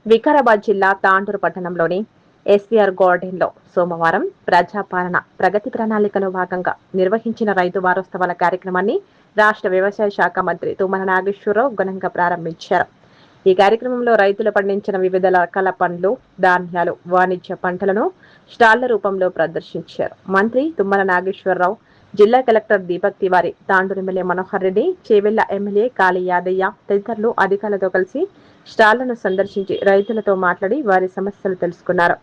వికారాబాద్ జిల్లా తాండూరు పట్టణంలోని ఎస్వీఆర్ గార్డెన్లో సోమవారం ప్రజాపాలన ప్రగతి ప్రణాళికలో భాగంగా నిర్వహించిన రైతు వారోత్సవాల కార్యక్రమాన్ని రాష్ట్ర వ్యవసాయ శాఖ మంత్రి తుమ్మల నాగేశ్వరరావు ఘనంగా ప్రారంభించారు. ఈ కార్యక్రమంలో రైతులు పండించిన వివిధ రకాల పండ్లు, ధాన్యాలు, వాణిజ్య పంటలను స్టాళ్ల రూపంలో ప్రదర్శించారు. మంత్రి తుమ్మల నాగేశ్వరరావు, జిల్లా collector Deepak Tiwari, Tandur MLA Manohar Reddy, Chevella MLA Kali Yadaiah తదితరులు అధికారులతో కలిసి స్టాళ్లను సందర్శించి రైతులతో మాట్లాడి వారి సమస్యలు తెలుసుకున్నారు.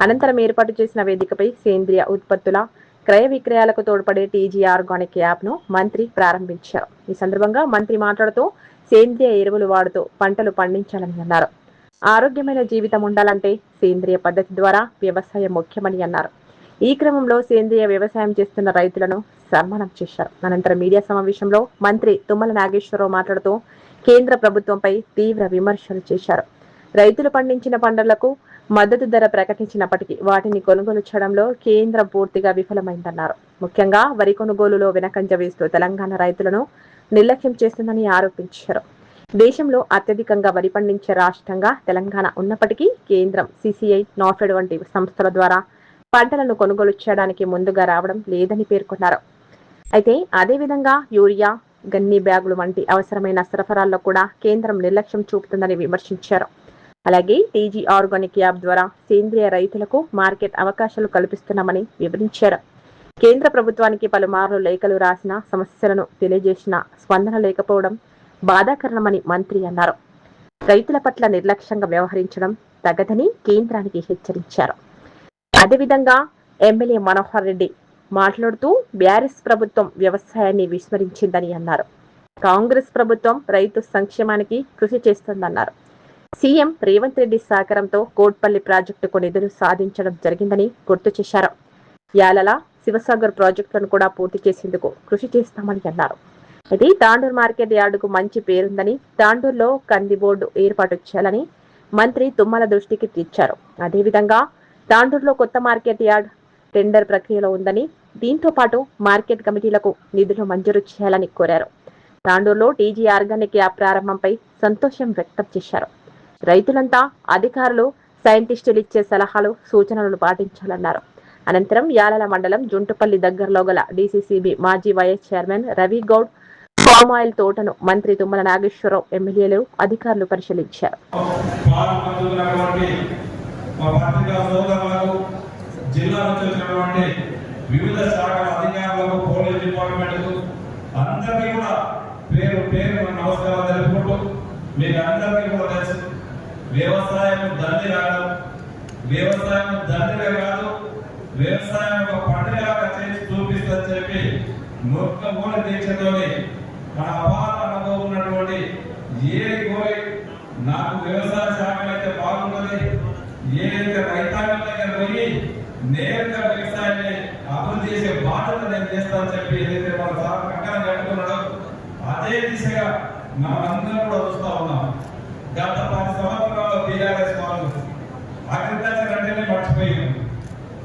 అనంతరం ఏర్పాటు చేసిన వేదికపై సేంద్రియ ఉత్పత్తుల క్రయ విక్రయాలకు తోడ్పడే టీజీ ఆర్గానిక్ యాప్ను మంత్రి ప్రారంభించారు. ఈ సందర్భంగా మంత్రి మాట్లాడుతూ సేంద్రియ ఎరువులు వాడుతూ పంటలు పండించాలని అన్నారు. ఆరోగ్యమైన జీవితం ఉండాలంటే సేంద్రియ పద్ధతి ద్వారా వ్యవసాయం ముఖ్యమని అన్నారు. ఈ క్రమంలో సేంద్రియ వ్యవసాయం చేస్తున్న రైతులను సన్మానం చేశారు. అనంతరం మీడియా సమావేశంలో మంత్రి తుమ్మల నాగేశ్వరరావు మాట్లాడుతూ కేంద్ర ప్రభుత్వంపై తీవ్ర విమర్శలు చేశారు. రైతులు పండించిన పంటలకు మద్దతు ధర ప్రకటించినప్పటికీ వాటిని కొనుగోలు చేయడంలో కేంద్రం పూర్తిగా విఫలమైందన్నారు. ముఖ్యంగా వరి కొనుగోలులో వెనకంజ వేస్తూ తెలంగాణ రైతులను నిర్లక్ష్యం చేస్తుందని ఆరోపించారు. దేశంలో అత్యధికంగా వరి పండించే రాష్ట్రంగా తెలంగాణ ఉన్నప్పటికీ కేంద్రం, సిసిఐ, నాఫెడ్ వంటి సంస్థల ద్వారా పంటలను కొనుగోలు చేయడానికి ముందుగా రావడం లేదని పేర్కొన్నారు. అయితే అదేవిధంగా యూరియా, గన్ని బ్యాగులు వంటి అవసరమైన సరఫరాల్లో కూడా కేంద్రం నిర్లక్ష్యం చూపుతుందని విమర్శించారు. అలాగే టీజీ ఆర్గానిక్ యాప్ ద్వారా సేంద్రియ రైతులకు మార్కెట్ అవకాశాలు కల్పిస్తున్నామని వివరించారు. కేంద్ర ప్రభుత్వానికి పలుమార్లు లేఖలు రాసిన సమస్యలను తెలియజేసిన స్పందన లేకపోవడం బాధాకరణమని మంత్రి అన్నారు. రైతుల పట్ల నిర్లక్ష్యంగా వ్యవహరించడం తగదని కేంద్రానికి హెచ్చరించారు. అదేవిధంగా ఎమ్మెల్యే మనోహర్ రెడ్డి మాట్లాడుతూ బీఆర్ఎస్ ప్రభుత్వం వ్యవసాయాన్ని విస్మరించిందని అన్నారు. కాంగ్రెస్ ప్రభుత్వం రైతు సంక్షేమానికి కృషి చేస్తోందన్నారు. సీఎం రేవంత్ రెడ్డి సహకారంతో కోట్పల్లి ప్రాజెక్టుకు నిధులు సాధించడం జరిగిందని గుర్తు చేశారు. యాలల, శివసాగర్ ప్రాజెక్టులను కూడా పూర్తి చేసేందుకు కృషి చేస్తామని అన్నారు. అయితే తాండూరు మార్కెట్ యార్డుకు మంచి పేరుందని, తాండూరులో కంది బోర్డు ఏర్పాటు చేయాలని మంత్రి తుమ్మల దృష్టికి తెచ్చారు. అదేవిధంగా తాండూరులో కొత్త మార్కెట్ యార్డ్ టెండర్ ప్రక్రియలో ఉందని, దీంతో పాటు మార్కెట్ కమిటీలకు నిధులు మంజూరు చేయాలని కోరారు. తాండూరులో టీజీ ఆర్గానిక్ యాప్ ప్రారంభంపై సంతోషం వ్యక్తం చేశారు. రైతులంతా అధికారులు, సైంటిస్టులు ఇచ్చే సలహాలు, సూచనలు పాటించాలన్నారు. అనంతరం యాలల మండలం జుంటుపల్లి దగ్గరలో గల డీసీసీబీ మాజీ vice chairman Ravi Goud palm oil తోటను మంత్రి తుమ్మల నాగేశ్వరరావు, ఎమ్మెల్యేలు, అధికారులు పరిశీలించారు. జిల్లా నుంచి వచ్చినటువంటి వివిధ శాఖల అధికారులకు, పోలీస్ డిపార్ట్మెంట్కు అందరికీ కూడా పేరు పేరు నమస్కారం తెలుపుకుంటూ, మీకు అందరికీ కూడా తెలుసు వ్యవసాయం దండిగా కాదు, వ్యవసాయం ఒక పండుగలాగా చేసి చూపిస్తుందని చెప్పి మూల దీక్షతో మన అపార అనుభవం ఉన్నటువంటి ఏది కోరి నాకు వ్యవసాయ శాఖ అయితే బాగుంటుంది, ఏదైతే రైతాంగం దగ్గర పోయి నేరుగా వ్యవసాయాన్ని అభివృద్ధి చేసే బాధ్యత నేను చేస్తానని చెప్పి ఏదైతే మన సార్ ప్రకారం చెప్పుకున్నాడో అదే దిశగా మనం అందరం కూడా చూస్తూ ఉన్నాం. గత 10 సంవత్సరాల్లో బీఆర్ఎస్ వాళ్ళు అగ్రికల్చర్ అంటేనే మర్చిపోయారు,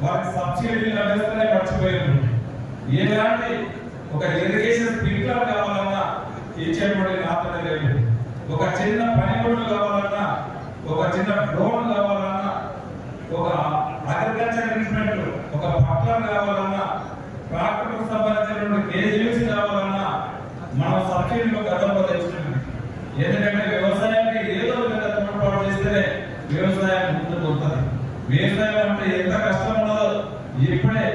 వారికి సబ్సిడీలు అందిస్తేనే మర్చిపోయారు. ఎలాంటి ఒక ఇరిగేషన్ స్ప్రింక్లర్ కావాలన్నా ఇచ్చేటువంటి నాతనే లేదు, ఒక చిన్న పనిముట్లు కావాలన్నా, ఒక చిన్న డ్రోన్ కావాలన్నా, ఒక అగ్రికల్చర్ ఇన్స్ట్రుమెంట్, ఒక పట్లర్ కావాలన్నా, ట్రాక్టర్కు సంబంధించినటువంటి కేజీసీ కావాలన్నా మనం సబ్సిడీలో గతంలో తెచ్చుకుంటుంది. ఎందుకంటే వ్యవసాయానికి ఏదో విధంగా తోడ్పాటు చేస్తేనే వ్యవసాయం ముందుకు వస్తుంది. వ్యవసాయం అంటే ఎంత కష్టం ఉన్నదో ఇప్పుడే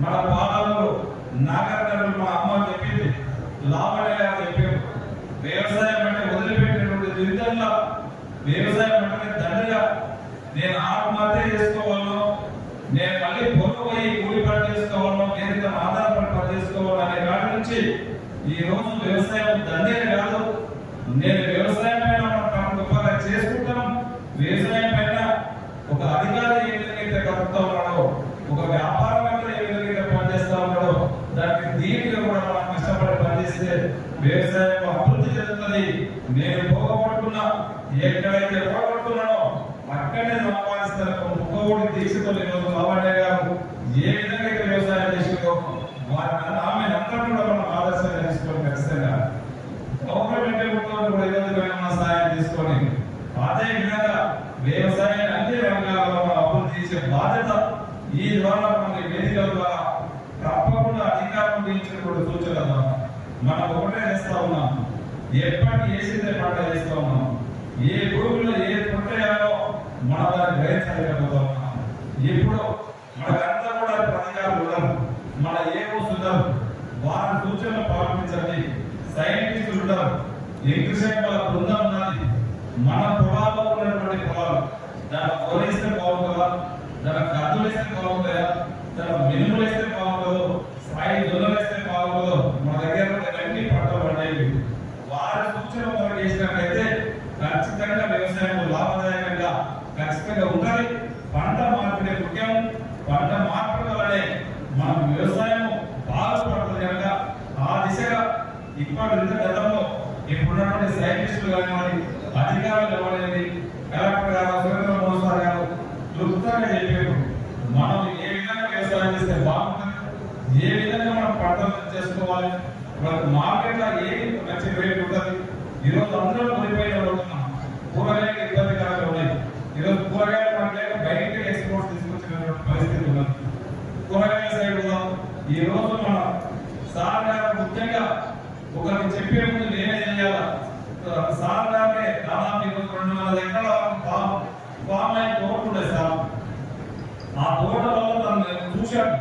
మన పాలనలో నాగరికతలు మా అమ్మ చెప్పింది, లాభడే గారు చెప్పారు. వ్యవసాయం అంటే వదిలిపెట్టినటువంటి జీవితంలో వ్యవసాయం అంటే దండగా నేను ఆత్మహత్య చేసుకోవాలను, నేను మళ్ళీ పొరపోయి కూలి పని చేసుకోవాలను, ఏదైతే ఆధారపడి పని చేసుకోవాలి అనే కాడి నుంచి ఈ రోజు వ్యవసాయం దండే కాదు, నేను వ్యవసాయం పైన మనం గొప్పగా చేసుకుంటాం. వ్యవసాయం పైన ఒక అధికారి ఏ విధంగా కలుపుతా ఉన్నాడో, ఒక వ్యాపారవేత్త ఏ విధంగా పనిచేస్తా ఉన్నాడో, దానికి దీనిగా కూడా మనం కష్టపడి పనిచేస్తే వ్యవసాయం అభివృద్ధి చెందుతుంది. నేను పోగొట్టుకున్నా, ఎక్కడైతే పోగొట్టుకున్నానో అక్కడనే సంపాదిస్తారు. ముఖ్యమంత్రి దీక్షతో ఈరోజు లావణ్య గారు ఏ విధంగా అయితే వ్యవసాయం చేసిందో ఆమె అందరూ కూడా మనం ఆదర్శంగా తీసుకోవాలి. ఖచ్చితంగా గవర్నమెంట్ కూడా ఈరోజు సాయం తీసుకొని అదే విధంగా వ్యవసాయం బాధ్యత ఈ ద్వారా మన వేదికల ద్వారా తప్పకుండా అధికారం గురించినటువంటి సూచనల ద్వారా మనం ఒకటే చేస్తా ఉన్నాం. ఎప్పటి వేసిందే పంట చేస్తా ఉన్నాం. ఏ భూమిలో ఏ పుట్టయాలో మన దాన్ని గ్రహించలేకపోతా ఉన్నాం. ఇప్పుడు మనకంతా కూడా అధికారులు ఉన్నారు, మన ఏఓస్ ఉన్నారు, వారి సూచనలు పాటించండి. సైంటిస్టులు ఉంటారు, ఎగ్జిబిషన్ వాళ్ళ బృందం ఉన్నది. మన పొలాల్లో ఉన్నటువంటి పొలాలు దాన్ని కోరేస్తే బాగుంటుందా, దాన్ని కద్దులు వేస్తే బాగుంటుందా, దాన్ని మినుములు వేస్తే బాగుంటుందో, సాయి దొంగలు వేస్తే బాగుంటుందో, మన దగ్గర అన్ని పంటలు పడేవి. వారి సూచన మనం చేసినట్లయితే ఖచ్చితంగా వ్యవసాయం లాభదాయకంగా ఖచ్చితంగా ఉండాలి. పంట మార్పిడి ముఖ్యం. పంట మార్పిడి వల్లనే మన వ్యవసాయం బాగుపడుతుంది కనుక ఆ దిశగా ఇప్పటి గతంలో ఇప్పుడున్నటువంటి సైంటిస్టులు కానివ్వండి, అధికారులు కానివ్వండి, కలెక్టర్ గారు, సురేంద్ర మోసార్ గారు క్లుప్తంగా చెప్పారు. మనం ఏ విధంగా వ్యవసాయం చేస్తే బాగుంటుంది, ఏ విధంగా మనం పంటలు చేసుకోవాలి, మనకు మార్కెట్లో ఏది మంచి రేట్ ఉంటుంది. ఈరోజు అందరూ మునిపోయిన పడుతున్నాం. కూరగాయలు ఇబ్బందికరంగా ఉన్నాయి. ఈరోజు కూరగాయలు మనకి బయటకి ఎక్స్పోర్ట్ తీసుకొచ్చినటువంటి పరిస్థితి ఉన్నది. కూరగాయల సైడ్ ఈ రోజు మన సార్ గారు ముఖ్యంగా ఒకరికి చెప్పే ముందు నేనే చేయాలా. సార్ గారే దాదాపు 200 ఎకరాల ఫామ్ అయిన తోట ఉండే సార్. ఆ తోట వల్ల తను చూశాడు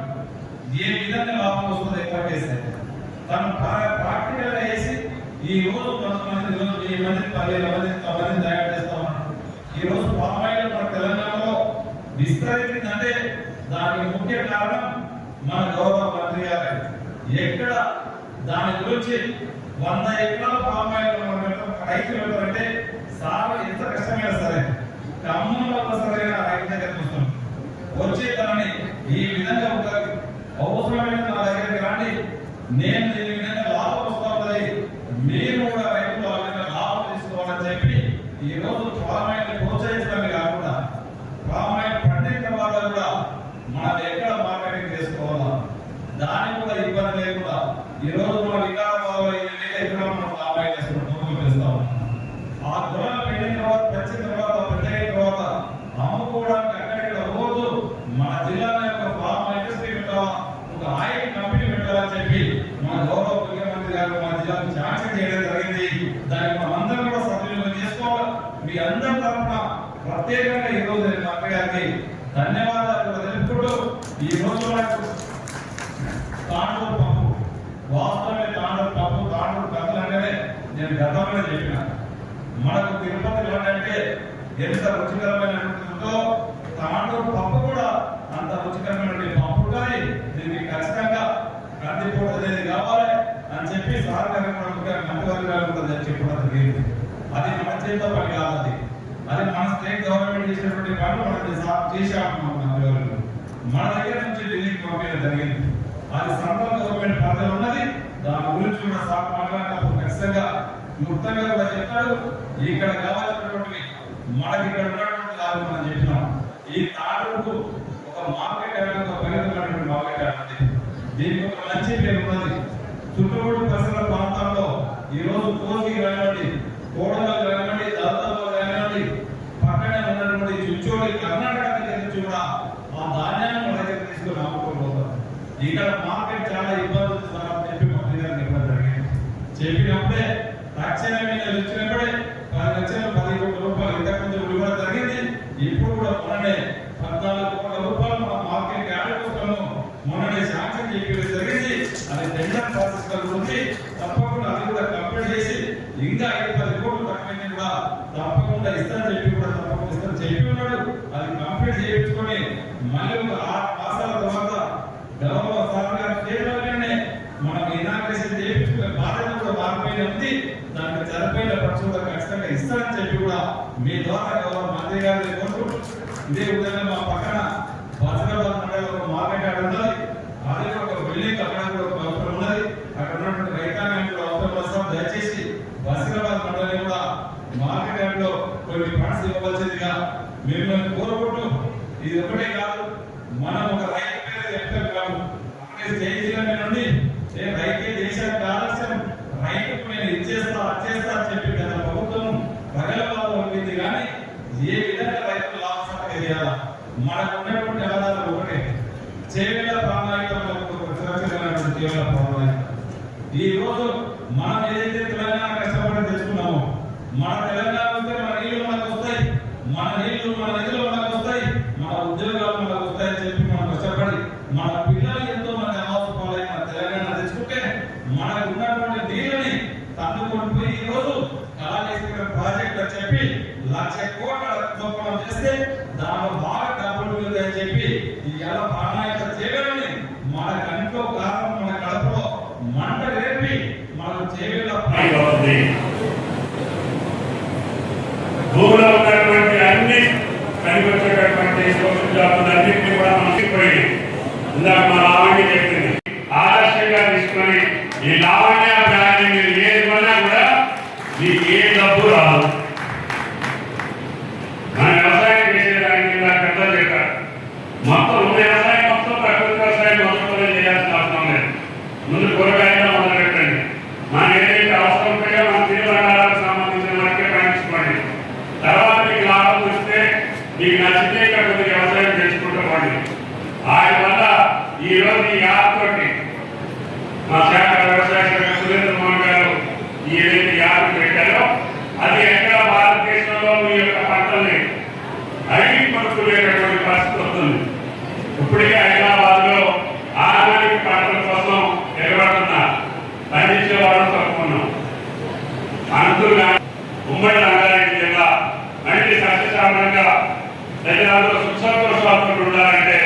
ఏ విధంగా లాభం వస్తుంది ఎక్కడ వేస్తే. తను ప్రాక్టికల్ గా వేసి ఈ రోజు 10 మంది 10 మంది 15 మంది తయారు చేస్తా ఉన్నాడు. ఈ రోజు ఫామ్ ఆయిల్ మన తెలంగాణలో విస్తరించిందంటే దానికి ముఖ్య కారణం మన గౌరవ మంత్రి గారు. ఎక్కడ దాని గురించి 100 ఎకరాల ఫామ్ ఆయిల్ రైతులు పెట్టారంటే సార్ ఎంత కష్టమైనా సరే ఖమ్మంలో సరైన రైతు దగ్గర చూస్తాం వచ్చే తనని ఈ విధంగా ఉంటుంది. అవసరమైన నా దగ్గరికి రండి, నేను ఈ విధంగా లాభం వస్తా ఉంటుంది, మీరు కూడా రైతులు ఆ విధంగా లాభం తీసుకోవాలని చెప్పి ఈ రోజు ఫామ్ ఆయిల్ ప్రోత్సహించడమే కాకుండా ఫామ్ ఆయిల్ పండించిన వాళ్ళు కూడా మనం ఎక్కడ మార్కెటింగ్ చేసుకోవాలా దానికి కూడా ఇబ్బంది లేకుండా ఈ రోజు మన వికారాబాద్లో ఎక్కడ మనం ఫామ్ ఆయిల్ చేస్తాం. ఆ దొరలు పెట్టిన తర్వాత పెంచిన తర్వాత పెద్దయిన తర్వాత అమ్ముకోవడానికి అక్కడిక్కడ రోజు మన జిల్లాలో యొక్క ఫామ్ ఇండస్ట్రీ పెట్టాలా, ఒక ఆయిల్ కంపెనీ పెట్టాలని చెప్పి మన గౌరవ ముఖ్యమంత్రి గారు మన జిల్లాకు శాంక్షన్ చేయడం జరిగింది. దానికి మనం అందరం కూడా సద్వినియోగం చేసుకోవాలి. మీ అందరి తరఫున ప్రత్యేకంగా ఈ రోజు నేను మంత్రి గారికి ధన్యవాదాలు తెలుపుకుంటూ ఈ రోజు మనకు తాండూరు పప్పు వాస్తవమే తాండూరు పప్పు తాండూరు కథలు అంటేనే నేను గతంలో చెప్పిన మనకు తిరుపతి అంటే ఎంత రుచికరమైనదో తాండూరు పప్పు కూడా అంత రుచికరమైన పప్పు. కానీ దీనికి ఖచ్చితంగా కందిపోటు అనేది కావాలి అని చెప్పి సార్ గారు మంత్రివర్గాలు చెప్పడం జరిగింది. అది మన చేతితో పని కాదు, అది మన స్టేట్ గవర్నమెంట్ చేసినటువంటి పనులు మనం చేసాము. మన దగ్గర నుంచి ఢిల్లీకి పంపించడం జరిగింది. అది సెంట్రల్ గవర్నమెంట్ పరిధిలో ఉన్నది. దాని గురించి కూడా సార్ మాట్లాడినప్పుడు ఖచ్చితంగా ముక్తంగా కూడా చెప్తాడు. ఇక్కడ కావాల్సినటువంటి మనకి ఇక్కడ ఉన్నటువంటి లాభం మనం చెప్పినాం. ఈ తాడుకు ఒక మార్కెట్ ఒక పరిమితమైనటువంటి మార్కెట్ అనేది దీనికి ఒక మంచి పేరు ఉన్నది. చుట్టుపక్కల పరిసర ప్రాంతాల్లో ఈ రోజు కోసి కానివ్వండి, కోడలో కానివ్వండి, దళితంలో కానివ్వండి, పక్కనే ఉన్నటువంటి చుంచోడి కర్ణాటక దగ్గర నుంచి కూడా ఆ ధాన్యాన్ని మన దగ్గర తీసుకుని అమ్ముకోబోతారు. ఇక్కడ మార్కెట్ చాలా ఇబ్బంది చెప్పి మంత్రి గారిని ఇబ్బంది జరిగింది. చెప్పినప్పుడే తక్షణమే వచ్చినప్పుడే 10 లక్షల 10 కోట్ల రూపాయలు ఇంతకుముందు విలువ జరిగింది. ఇప్పుడు కూడా మొన్ననే 14 కోట్ల రూపాయలు మన మార్కెట్ యాడ్ కోసము మొన్ననే శాంక్షన్ చేయడం జరిగింది. అది టెండర్ ప్రాసెస్ లో ఉంది. తప్పకుండా అది కూడా కంప్లీట్ చేసి ఇంకా 5-10 కోట్లు తక్కువైంది కూడా తప్పకుండా ఇస్తారని చెప్పి కూడా తప్పకుండా ఇస్తారని చెప్పి ఉన్నాడు. అది కంప్లీట్ చేయించుకొని మళ్ళీ ఒక 6 మాసాల తర్వాత గౌరవ సర్కార్ చేయడంలోనే మనం ఇనాగ్రేషన్ చేయించుకునే బాధ్యత కూడా వారిపైన ఉంది. దానికి సరిపోయిన ఖర్చు కూడా ఖచ్చితంగా ఇస్తారని చెప్పి కూడా మీ ద్వారా గౌరవ మంత్రి గారిని కోరుతూ ఇదే విధంగా మా పక్కన బసిరాబాద్ మండలంలో ఒక మార్కెట్ యార్డ్ ఉన్నది. అది ఒక బిల్డింగ్ అక్కడ కూడా ఒక అవసరం ఉన్నది. అక్కడ ఉన్నటువంటి రైతాంగం కూడా అవసరం వస్తాం. దయచేసి బసిరాబాద్ మండలం కూడా మార్కెట్ యార్డ్ లో కొన్ని ఫండ్స్ ఇవ్వవలసిందిగా మిమ్మల్ని కోరుకుంటూ ఇది ఒకటే కాదు, మనం ఒక రైతు పేరు చెప్తాం కాదు, జైజిల్లా నుండి రైతే దేశానికి ఆలస్యం రైతుకు నేను ఇచ్చేస్తా అచ్చేస్తా అని చెప్పి గత ప్రభుత్వం ప్రగల్భాలు పంపింది. కానీ ఏ విధంగా రైతులు లాభసాటి చేయాలా, మనకు ఉన్నటువంటి ఈ రోజు మనం ఏదైతే తెలంగాణ కష్టపడి తెచ్చుకున్నామో, మన తెలంగాణ వస్తే మన నీళ్లు మనకు వస్తాయి, మన నీళ్లు మన నిధులు మనకు వస్తాయి, మన ఉద్యోగాలు మనకు వస్తాయని చెప్పి మనం కష్టపడి మన పిల్లలు ఎంతో మంది అవసరపాలై మన తెలంగాణ తెచ్చుకుంటే మనకు ఉన్నటువంటి నీళ్ళని తన్నుకొని పోయి ఈ రోజు కాళేశ్వరం ప్రాజెక్ట్ అని చెప్పి 1,00,000 కోట్ల దోపడం చేస్తే దానిలో బాగా డబ్బులు ఉందని చెప్పి ఇవాళ ప్రాణాయత చేయగలని మన కంట్లో కారణం మన కడపలో మంట రేపి మన చేవేళ్ళ భూమిలో ఉన్నటువంటి అన్ని కనిపించేటటువంటి సోషల్ జాబులన్నింటినీ కూడా మర్చిపోయి ఇందాక మా లావణ్య చెప్పింది ఆదర్శంగా తీసుకొని ఈ లావణ్య బ్రాండ్ మీరు ఏది కొన్నా కూడా మీకు ఏ డబ్బు రాదు. మన వ్యవసాయం చేసేదానికి పెద్ద చెప్పారు మొత్తం వ్యవసాయం మొత్తం ప్రకృతి వ్యవసాయం మొత్తం చేయాల్సిన అవసరం లేదు. ముందు కూరగాయలు మొదలు పెట్టండి. మనం ఏదైతే అవసరం ఉంటుందో మన తిరువనడానికి సంబంధించిన వాటికే పండించుకోండి. తర్వాత మీకు లాభం వస్తే మీకు నచ్చితే ఇక్కడ కొద్దిగా వ్యవసాయం చేసుకుంటూ పోండి. ఆయన వల్ల ఈ రోజు ఈ యాప్ తోటి మా శాఖ వ్యవసాయ శాఖ సురేంద్ర మోహన్ గారు ఏదైతే యాప్ పెట్టారో అది ఎక్కడ భారతదేశంలో మీ యొక్క పంటల్ని అడిగి కొనుక్కునేటటువంటి పరిస్థితి వస్తుంది. ఇప్పటికే హైదరాబాద్ లో ఆర్గానిక్ పంటల కోసం ఎగబడుతున్నారు. పండించే వాళ్ళు తక్కువ ఉన్నాం. అందులో ఉమ్మడి రంగారెడ్డి జిల్లా మంచి సస్యశామరంగా ప్రజలందరూ సుఖ సంతోషాలతో ఉండాలంటే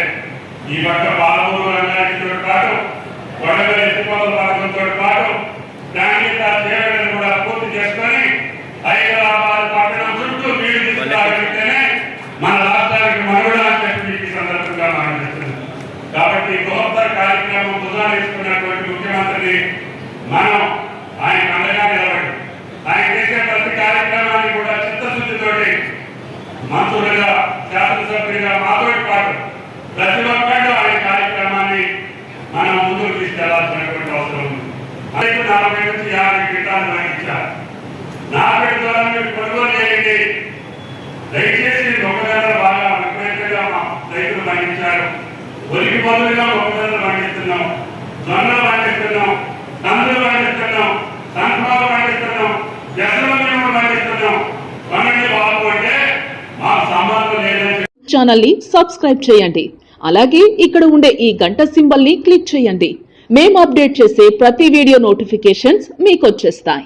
ఈ పక్క బాలమూరు రంగారెడ్డితో పాటు వడగల ఎత్తిపోతల పథకంతో పాటు నాణ్యత సేవలను కూడా పూర్తి చేసుకొని హైదరాబాద్ పట్టణం చుట్టూ నీళ్లు తీసుకురాగలిగితేనే మన రాష్ట్రానికి మనుగడ అని చెప్పి ఈ సందర్భంగా మనం చేస్తున్నాం. కాబట్టి బృహత్తర కార్యక్రమం భుజాలు వేసుకున్నటువంటి ముఖ్యమంత్రిని మనం ఆయన అండగా నిలబడి ఆయన చేసే ప్రతి కార్యక్రమాన్ని కూడా చిత్తశుద్ధితోటి మంత్రులుగా శాసనసభ్యులుగా మాతో పాటు ప్రతి ఒక్కళ్ళు ఆయన కార్యక్రమాన్ని మనం ముందుకు తీసుకెళ్లాల్సినటువంటి అవసరం ఉంది. 40 నుంచి 50 క్వింటాలు తగ్గించారు. నాలుగు ద్వారా మీరు కొనుగోలు చేయండి. దయచేసి మొక్కజొన్నలు బాగా విపరీతంగా రైతులు పండించారు. ఒలికి బదులుగా మొక్కజొన్నలు పండిస్తున్నాం, జొన్నలు పండిస్తున్నాం, కందులు పండిస్తున్నాం, సన్ఫ్లవర్ పండిస్తున్నాం, జసలు పండిస్తున్నాం. కొనండి బాబు అంటే మాకు సంబంధం లేదని ఛానల్ ని సబ్స్క్రైబ్ చేయండి. అలాగే ఇక్కడ ఉండే ఈ గంట సింబల్ ని క్లిక్ చేయండి. మేము అప్డేట్ చేసే ప్రతి వీడియో నోటిఫికేషన్స్ మీకు వచ్చేస్తాయి.